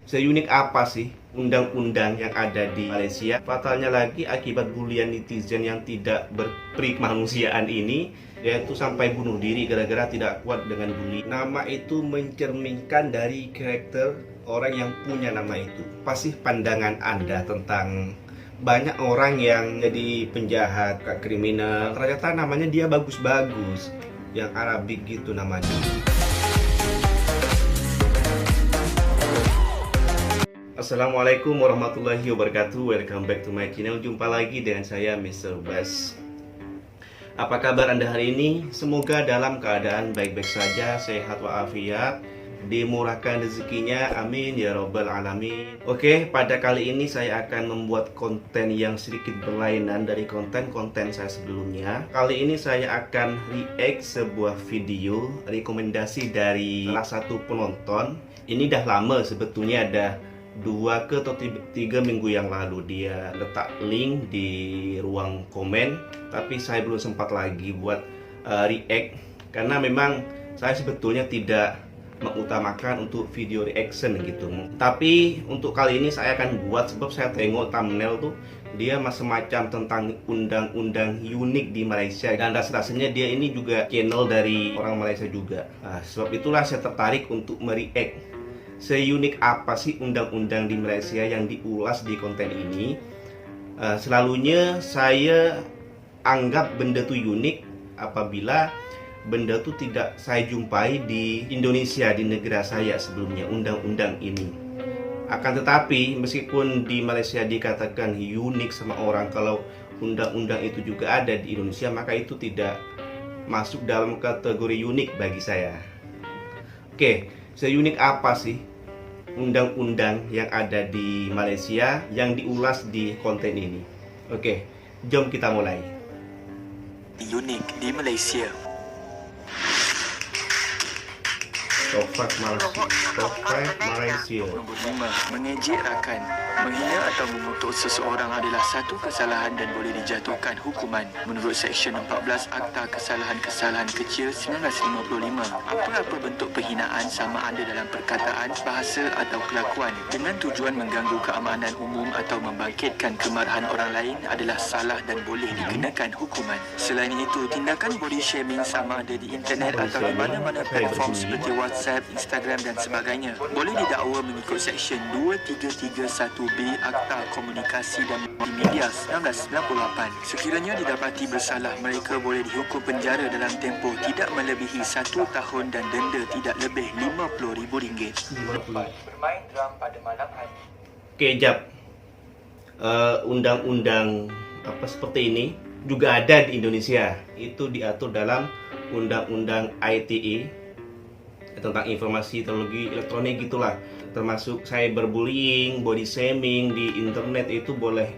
Seunik apa sih undang-undang yang ada di Malaysia? Fatalnya lagi akibat bulian netizen yang tidak berperi kemanusiaan ini, yaitu sampai bunuh diri gara-gara tidak kuat dengan bully. Nama itu mencerminkan dari karakter orang yang punya nama itu. Pasti pandangan Anda tentang banyak orang yang jadi penjahat, kriminal, ternyata namanya dia bagus-bagus, yang Arabik gitu namanya. Assalamualaikum warahmatullahi wabarakatuh. Welcome back to my channel. Jumpa lagi dengan saya Mr. Bas. Apa kabar Anda hari ini? Semoga dalam keadaan baik-baik saja, sehat walafiat, dimurahkan rezekinya, amin ya robbal alamin. Oke, pada kali ini saya akan membuat konten yang sedikit berlainan dari konten-konten saya sebelumnya. Kali ini saya akan react sebuah video rekomendasi dari salah satu penonton. Ini dah lama sebetulnya, ada 2 atau 3 minggu yang lalu dia letak link di ruang komen, tapi saya belum sempat lagi buat react karena memang saya sebetulnya tidak mengutamakan untuk video reaction gitu. Tapi untuk kali ini saya akan buat sebab saya tengok thumbnail tuh dia semacam tentang undang-undang unik di Malaysia, dan rasa-rasanya dia ini juga channel dari orang Malaysia juga. Sebab itulah saya tertarik untuk mereact seunik apa sih undang-undang di Malaysia yang diulas di konten ini. Selalunya saya anggap benda itu unik apabila benda itu tidak saya jumpai di Indonesia, di negara saya sebelumnya, undang-undang ini. Akan tetapi meskipun di Malaysia dikatakan unik sama orang, kalau undang-undang itu juga ada di Indonesia, maka itu tidak masuk dalam kategori unik bagi saya. Oke, seunik apa sih undang-undang yang ada di Malaysia yang diulas di konten ini? Oke, jom kita mulai. Unik di Malaysia. Toprak Malaysia. Nombor 5. Mengejek rakan. Menghina atau mengutuk seseorang adalah satu kesalahan dan boleh dijatuhkan hukuman. Menurut Seksyen 14 Akta Kesalahan-Kesalahan Kecil 1955, apa-apa bentuk penghinaan sama ada dalam perkataan, bahasa atau kelakuan dengan tujuan mengganggu keamanan umum atau membangkitkan kemarahan orang lain adalah salah dan boleh dikenakan hukuman. Selain itu, tindakan body shaming sama ada di internet atau di mana-mana platform seperti WhatsApp, Instagram dan sebagainya boleh didakwa mengikut Seksyen 2331B Akta Komunikasi dan Multimedia 1998. Sekiranya didapati bersalah, mereka boleh dihukum penjara dalam tempoh tidak melebihi 1 tahun dan denda tidak lebih RM50,000. Bermain drum pada malam hari. Oke, Jap. Undang-undang apa seperti ini juga ada di Indonesia. Itu diatur dalam Undang-Undang ITE tentang informasi teknologi elektronik gitulah. Termasuk cyberbullying, body shaming di internet itu boleh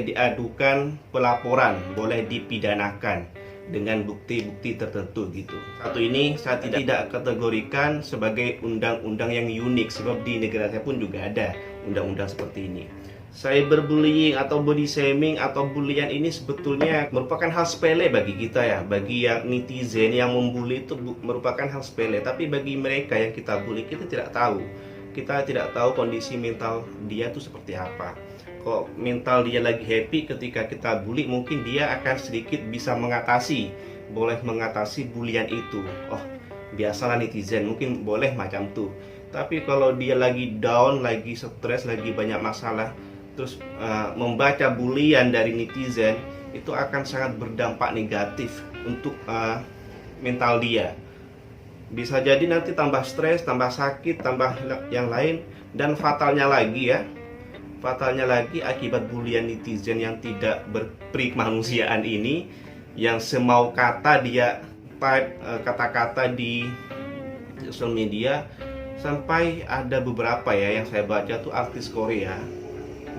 diadukan pelaporan, boleh dipidanakan dengan bukti-bukti tertentu gitu. Satu ini saya tidak kategorikan sebagai undang-undang yang unik, sebab di negara saya pun juga ada undang-undang seperti ini. Cyberbullying atau body shaming atau bulian ini sebetulnya merupakan hal sepele bagi kita ya. Bagi yang netizen yang membuli itu merupakan hal sepele, tapi bagi mereka yang kita bully, kita tidak tahu. Kita tidak tahu kondisi mental dia itu seperti apa. Kalau mental dia lagi happy ketika kita bully, mungkin dia akan sedikit bisa boleh mengatasi bulian itu. Oh, biasalah netizen, mungkin boleh macam tuh. Tapi kalau dia lagi down, lagi stres, lagi banyak masalah, terus membaca bulian dari netizen, itu akan sangat berdampak negatif untuk mental dia. Bisa jadi nanti tambah stres, tambah sakit, tambah yang lain. Dan fatalnya lagi akibat bulian netizen yang tidak berperi kemanusiaan ini, yang semau kata dia type kata-kata di sosial media. Sampai ada beberapa ya yang saya baca tuh artis Korea,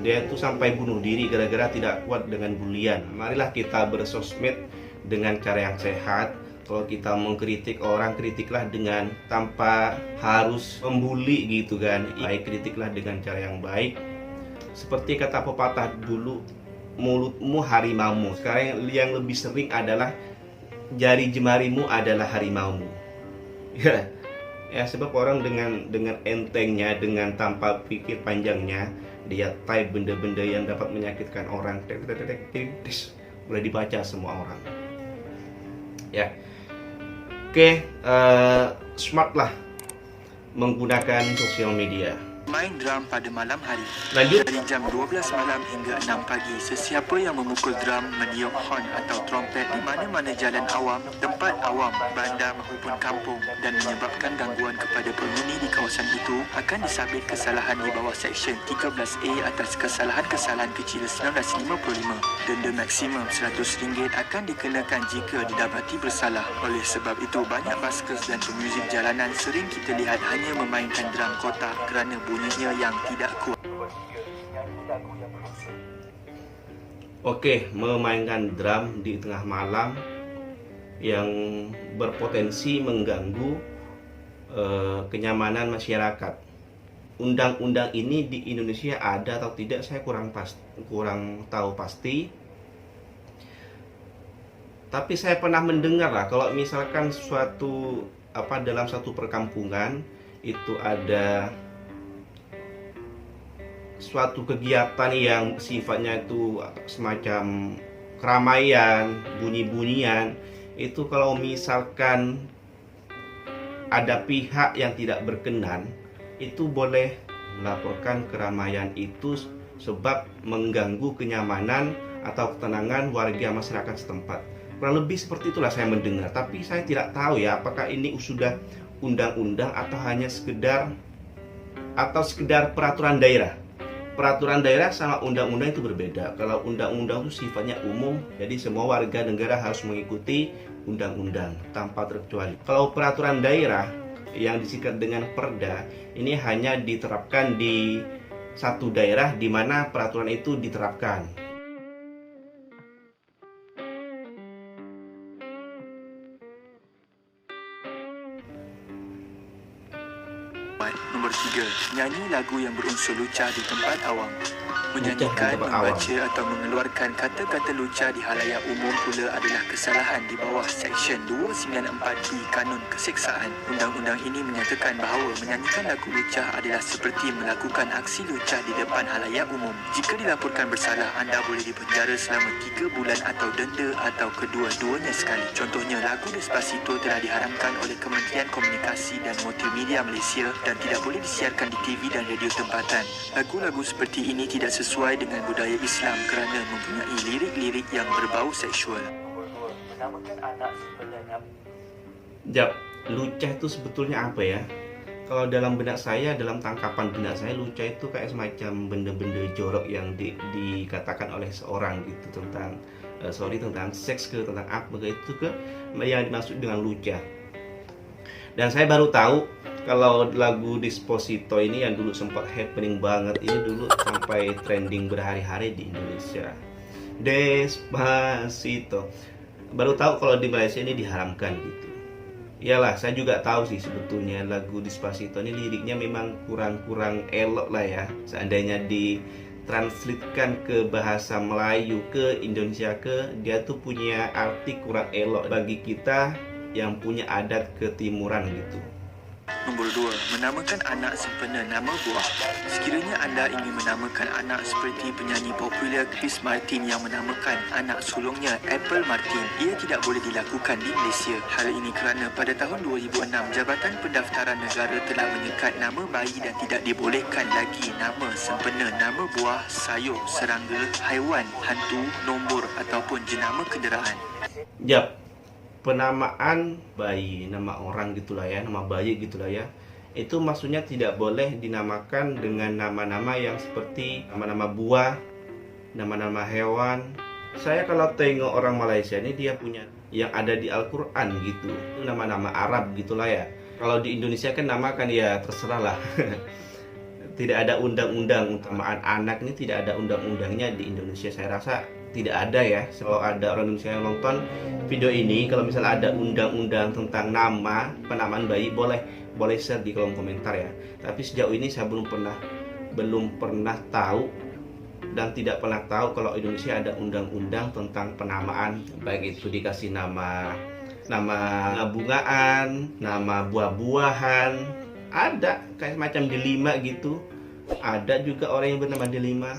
dia tuh sampai bunuh diri gara-gara tidak kuat dengan bulian. Marilah kita bersosmed dengan cara yang sehat. Kalau kita mengkritik orang, kritiklah dengan tanpa harus membuli gitu kan. Baik, kritiklah dengan cara yang baik. Seperti kata pepatah dulu, mulutmu harimaumu. Sekarang yang lebih sering adalah jari jemarimu adalah harimaumu. Ya. Ya, sebab orang dengan entengnya, dengan tanpa pikir panjangnya, dia type benda-benda yang dapat menyakitkan orang, boleh dibaca semua orang. Ya, oke, smart lah menggunakan sosial media. Main drum pada malam hari. Lanjut. Dari jam 12 malam hingga 6 pagi, sesiapa yang memukul drum, meniup horn atau trompet di mana-mana jalan awam, tempat awam, bandar maupun kampung dan menyebabkan gangguan kepada penghuni di kawasan itu akan disabit kesalahan di bawah Seksyen 13A atas kesalahan-kesalahan kecil 1955. Denda maksimum RM100 akan dikenakan jika didapati bersalah. Oleh sebab itu, banyak baskers dan pemuzik jalanan sering kita lihat hanya memainkan drum kotak kerana bunyinya yang tidak kuat. Oke, memainkan drum di tengah malam yang berpotensi mengganggu kenyamanan masyarakat. Undang-undang ini di Indonesia ada atau tidak saya kurang tahu pasti. Tapi saya pernah mendengar lah, kalau misalkan dalam satu perkampungan itu ada suatu kegiatan yang sifatnya itu semacam keramaian, bunyi-bunyian, itu kalau misalkan ada pihak yang tidak berkenan, itu boleh melaporkan keramaian itu sebab mengganggu kenyamanan atau ketenangan warga masyarakat setempat. Kurang lebih seperti itulah saya mendengar, tapi saya tidak tahu ya apakah ini sudah undang-undang atau hanya sekedar peraturan daerah. Peraturan daerah sama undang-undang itu berbeda. Kalau undang-undang itu sifatnya umum, jadi semua warga negara harus mengikuti undang-undang tanpa terkecuali. Kalau peraturan daerah yang disingkat dengan Perda, ini hanya diterapkan di satu daerah di mana peraturan itu diterapkan. Nombor 3. Nyanyi lagu yang berunsur lucah di tempat awam. Menyanyikan, membaca atau mengeluarkan kata-kata lucah di halayak umum pula adalah kesalahan di bawah Seksyen 294B Kanun Keseksaan. Undang-undang ini menyatakan bahawa menyanyikan lagu lucah adalah seperti melakukan aksi lucah di depan halayak umum. Jika dilaporkan bersalah, anda boleh dipenjara selama 3 bulan atau denda atau kedua-duanya sekali. Contohnya, lagu Despacito telah diharamkan oleh Kementerian Komunikasi dan Multimedia Malaysia dan tidak boleh disiarkan di TV dan radio tempatan. Lagu-lagu seperti ini tidak sesuai dengan budaya Islam kerana mempunyai lirik-lirik yang berbau seksual. Jap, lucah itu sebetulnya apa ya? Kalau dalam benak saya, dalam tangkapan benak saya, lucah itu kayak semacam benda-benda jorok yang dikatakan oleh seorang gitu tentang seks tentang apa itu yang dimaksud dengan lucah. Dan saya baru tahu kalau lagu Despacito ini yang dulu sempat happening banget, ini dulu sampai trending berhari-hari di Indonesia. Despacito. Baru tahu kalau di Malaysia ini diharamkan gitu. Iyalah, saya juga tahu sih sebetulnya lagu Despacito ini liriknya memang kurang elok lah ya. Seandainya ditranslatekan ke bahasa Melayu ke Indonesia dia tuh punya arti kurang elok bagi kita yang punya adat ketimuran gitu. Nombor 2. Menamakan anak sempena nama buah. Sekiranya anda ingin menamakan anak seperti penyanyi popular Chris Martin yang menamakan anak sulungnya Apple Martin, ia tidak boleh dilakukan di Malaysia. Hal ini kerana pada tahun 2006, Jabatan Pendaftaran Negara telah menyekat nama bayi dan tidak dibolehkan lagi nama sempena nama buah, sayur, serangga, haiwan, hantu, nombor ataupun jenama kenderaan. Yap. Penamaan bayi, nama orang gitulah ya, nama bayi gitulah ya, itu maksudnya tidak boleh dinamakan dengan nama-nama yang seperti nama-nama buah, nama-nama hewan. Saya kalau tengok orang Malaysia ini dia punya yang ada di Al-Quran gitu, itu nama-nama Arab gitulah ya. Kalau di Indonesia kan namakan ya terserah lah. Tidak ada undang-undang utamaan anak ini, tidak ada undang-undangnya di Indonesia. Saya rasa tidak ada ya. Kalau ada orang Indonesia yang nonton video ini, kalau misalnya ada undang-undang tentang nama penamaan bayi, boleh share di kolom komentar ya. Tapi sejauh ini saya belum pernah tahu dan tidak pernah tahu kalau Indonesia ada undang-undang tentang penamaan, baik itu dikasih nama nama bungaan, nama buah-buahan, ada kayak macam delima gitu. Ada juga orang yang bernama delima.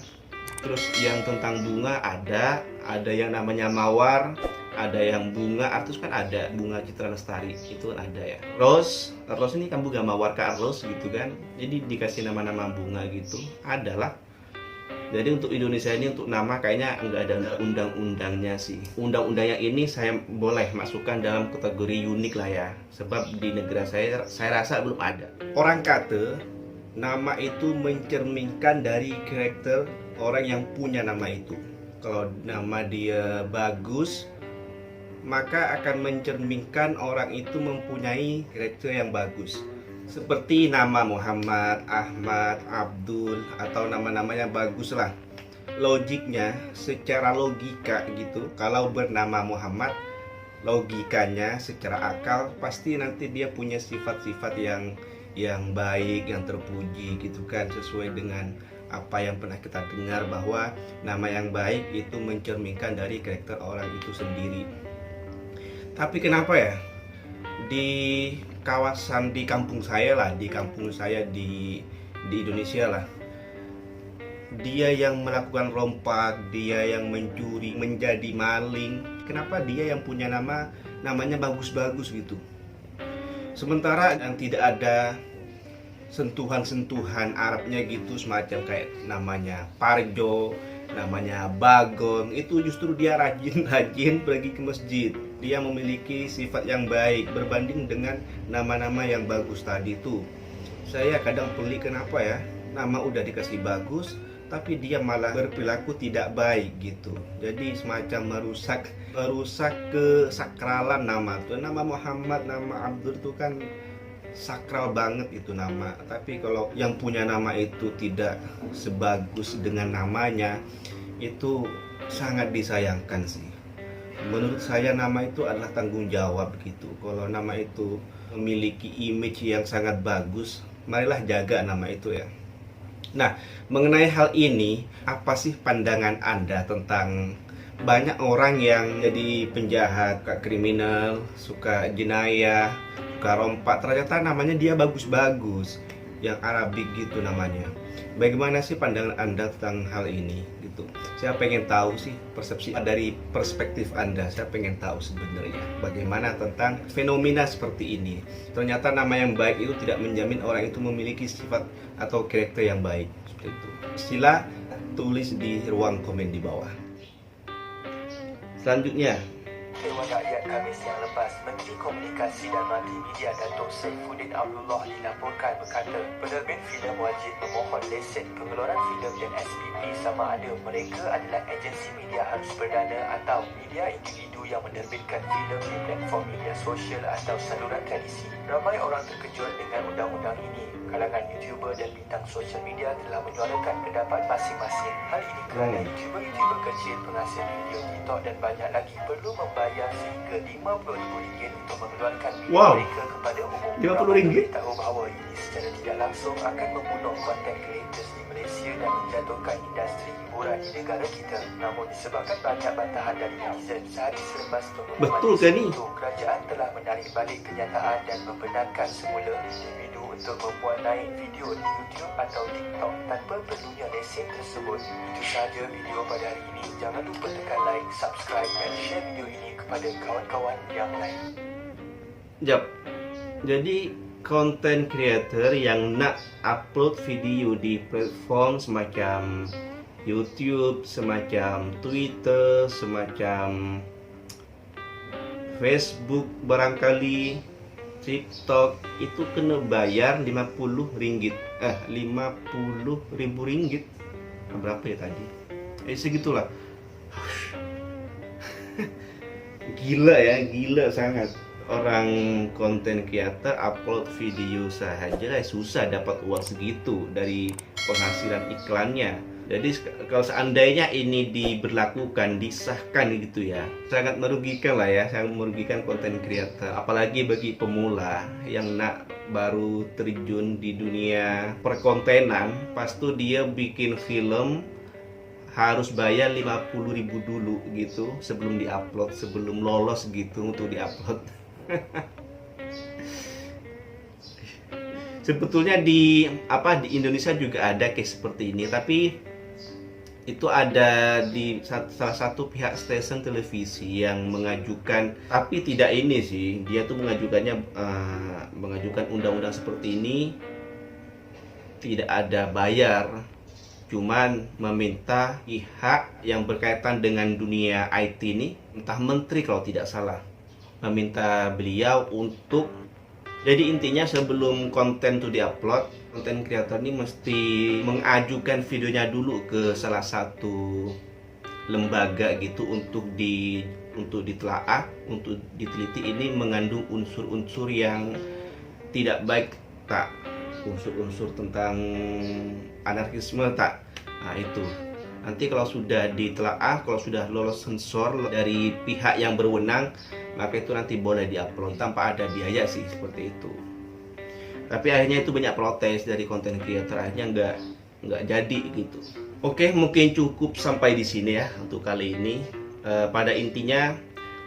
Terus yang tentang bunga ada yang namanya mawar, ada yang bunga artus kan, ada bunga Citra Lestari itu kan ada ya. Rose ini kan bunga mawar Carlos gitu kan. Jadi dikasih nama-nama bunga gitu, adalah. Jadi untuk Indonesia ini untuk nama kayaknya nggak ada undang-undangnya sih. Undang-undangnya ini saya boleh masukkan dalam kategori unik lah ya. Sebab di negara saya rasa belum ada. Orang kata nama itu mencerminkan dari karakter orang yang punya nama itu. Kalau nama dia bagus, maka akan mencerminkan orang itu mempunyai karakter yang bagus. Seperti nama Muhammad, Ahmad, Abdul, atau nama-nama yang bagus lah. Logiknya, secara logika gitu, kalau bernama Muhammad, logikanya secara akal pasti nanti dia punya sifat-sifat yang baik, yang terpuji gitu kan, sesuai dengan apa yang pernah kita dengar bahwa nama yang baik itu mencerminkan dari karakter orang itu sendiri. Tapi kenapa ya di kawasan di kampung saya di Indonesia lah, dia yang melakukan rompak, dia yang mencuri, menjadi maling, kenapa dia yang punya namanya bagus-bagus gitu, sementara yang tidak ada sentuhan-sentuhan Arabnya gitu, semacam kayak namanya Parjo, namanya Bagong, itu justru dia rajin pergi ke masjid. Dia memiliki sifat yang baik berbanding dengan nama-nama yang bagus tadi tuh. Saya kadang pelik kenapa ya, nama udah dikasih bagus tapi dia malah berperilaku tidak baik gitu. Jadi semacam merusak kesakralan nama tuh. Nama Muhammad, nama Abdul tuh kan sakral banget itu nama. Tapi kalau yang punya nama itu tidak sebagus dengan namanya, itu sangat disayangkan sih. Menurut saya nama itu adalah tanggung jawab gitu. Kalau nama itu memiliki image yang sangat bagus, marilah jaga nama itu ya. Nah, mengenai hal ini, apa sih pandangan Anda tentang banyak orang yang jadi penjahat, suka kriminal, suka jenayah, suka rompak, ternyata namanya dia bagus-bagus, yang Arabik gitu namanya. Bagaimana sih pandangan Anda tentang hal ini gitu? Saya pengen tahu sih persepsi dari perspektif Anda. Saya pengen tahu sebenarnya bagaimana tentang fenomena seperti ini. Ternyata nama yang baik itu tidak menjamin orang itu memiliki sifat atau karakter yang baik seperti itu. Sila tulis di ruang komen di bawah. Selanjutnya, Dewan Rakyat Khamis yang lepas, Menteri Komunikasi dan Multimedia Datuk Saifuddin Abdullah dilaporkan berkata, penerbit filem wajib memohon lesen pengeluaran filem dan SPP sama ada mereka adalah agensi media harus perdana atau media individu yang menerbitkan filem di platform media sosial atau saluran tradisi. Ramai orang terkejut dengan undang-undang ini. Kalangan YouTuber dan bintang sosial media telah menyuarakan pendapat masing-masing. Hal ini kerana YouTuber kecil, penghasil video TikTok dan banyak lagi perlu membayar sehingga RM50,000 untuk mengeluarkan video mereka kepada umum. RM50? Tahu bahawa ini secara tidak langsung akan membunuh content creators di Malaysia dan menjatuhkan industri hiburan di negara kita. Namun disebabkan banyak bantahan dari netizen sehari selepas pengumuman itu, kerajaan telah menarik balik kenyataan dan membenarkan semula individu untuk membuat naik video di YouTube atau TikTok tanpa perlunya lesen tersebut. Itu sahaja video pada hari ini. Jangan lupa tekan like, subscribe dan share video ini kepada kawan-kawan yang lain. Jadi content creator yang nak upload video di platform semacam YouTube, semacam Twitter, semacam Facebook barangkali, TikTok, itu kena bayar RM50. RM50.000. Berapa ya tadi? Segitulah. Gila sangat. Orang konten creator upload video sahaja susah dapat uang segitu dari penghasilan iklannya. Jadi kalau seandainya ini diberlakukan, disahkan gitu ya, sangat merugikan lah ya, sangat merugikan konten creator. Apalagi bagi pemula yang nak baru terjun di dunia perkontenan, pas tuh dia bikin film harus bayar 50.000 dulu gitu sebelum diupload, sebelum lolos gitu untuk diupload. Sebetulnya di Indonesia juga ada case seperti ini, tapi itu ada di salah satu pihak stasiun televisi yang mengajukan, tapi tidak ini sih, dia tuh mengajukan undang-undang seperti ini tidak ada bayar, cuman meminta pihak yang berkaitan dengan dunia IT ini, entah menteri kalau tidak salah, meminta beliau untuk, jadi intinya sebelum konten itu diupload, konten kreator ini mesti mengajukan videonya dulu ke salah satu lembaga gitu untuk ditelaah, untuk diteliti ini mengandung unsur-unsur yang tidak baik tak, unsur-unsur tentang anarkisme tak. Nah itu nanti kalau sudah ditelaah, kalau sudah lolos sensor dari pihak yang berwenang, maka itu nanti boleh diupload tanpa ada biaya sih, seperti itu. Tapi akhirnya itu banyak protes dari konten creator, akhirnya nggak jadi gitu. Oke, mungkin cukup sampai di sini ya untuk kali ini. Pada intinya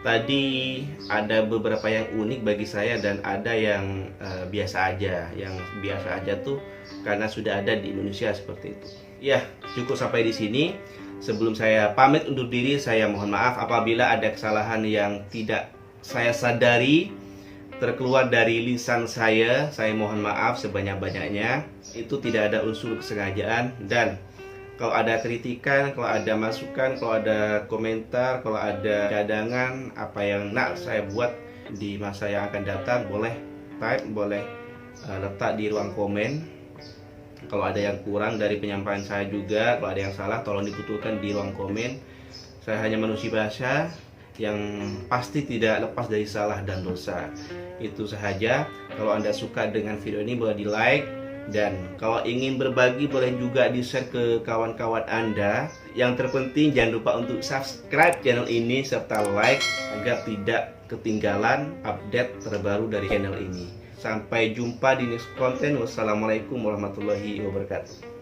tadi ada beberapa yang unik bagi saya dan ada yang biasa aja. Yang biasa aja tuh karena sudah ada di Indonesia seperti itu. Ya, cukup sampai di sini. Sebelum saya pamit undur diri, saya mohon maaf apabila ada kesalahan yang tidak saya sadari terkeluar dari lisan saya mohon maaf sebanyak-banyaknya. Itu tidak ada unsur kesengajaan, dan kalau ada kritikan, kalau ada masukan, kalau ada komentar, kalau ada cadangan apa yang nak saya buat di masa yang akan datang, boleh type, boleh letak di ruang komen. Kalau ada yang kurang dari penyampaian saya juga, kalau ada yang salah tolong dibetulkan di ruang komen. Saya hanya manusia biasa yang pasti tidak lepas dari salah dan dosa. Itu sahaja. Kalau Anda suka dengan video ini boleh di like, dan kalau ingin berbagi boleh juga di share ke kawan-kawan Anda. Yang terpenting jangan lupa untuk subscribe channel ini serta like agar tidak ketinggalan update terbaru dari channel ini. Sampai jumpa di next konten. Wassalamualaikum warahmatullahi wabarakatuh.